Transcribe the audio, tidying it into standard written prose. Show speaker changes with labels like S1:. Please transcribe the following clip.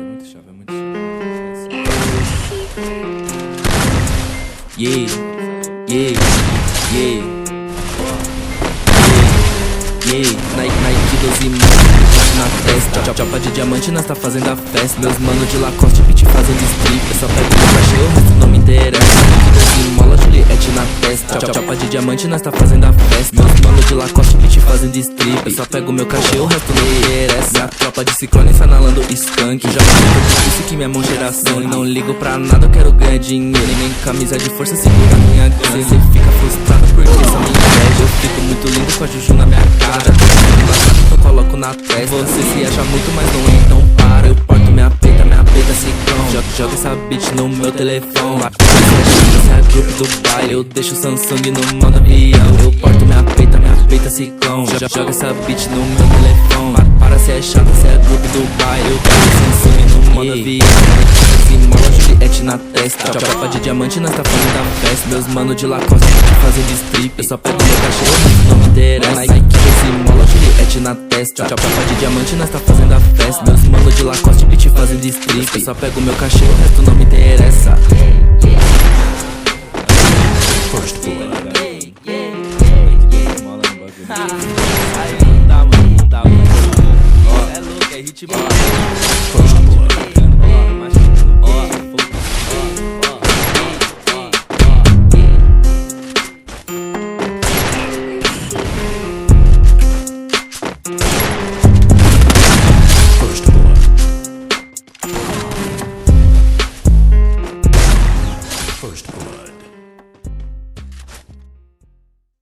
S1: Muito chave, é muito chave. Yeah, yeah, yeah, yeah. Nike 12 na testa, chapa de diamante, nós tá fazendo a festa. Meus manos de Lacoste, beat fazendo strip. Eu só pego meu cachê, o resto não me interessa. Nike 12 mola, Juliette na testa, chapa de diamante, nós tá fazendo a festa. Meus manos de Lacoste, beat fazendo strip. Eu só pego meu cachê, o resto não me interessa. Minha tropa de ciclone inalando skunk. Já falei isso que minha mão cheira sangue. Não ligo pra nada, eu quero ganhar dinheiro. Nem camisa de força segura minha gangue. Cê fica frustrado porque só me inveja. Eu fico muito lindo com a juju na minha cara. Eu coloco na testa. Você se acha muito, mas não é, então para. Eu porto minha peita ciclone. Joga essa beat no meu telefone. Esse é a grupo do baile. Eu deixo o Samsung no modo avião. Eu porto minha peita ciclone. Joga essa beat no meu telefone. Para se é chato, cê é grupo do baile. Eu deixo o Samsung no modo avião. Mola, Juliette na testa, chapa de diamante, nós tá fazendo a festa. Meus manos de Lacoste, fazendo strip. Eu só pego meu cachorro, não me interessa. Nike, mola, Juliette na testa, chapa de diamante, nós tá fazendo a festa. Meus manos de Lacoste, beat fazendo strip. Eu só pego meu cachorro, o resto não me interessa. First blood. Aí não dá, mano, não dá, mano. É louco, é ritmo.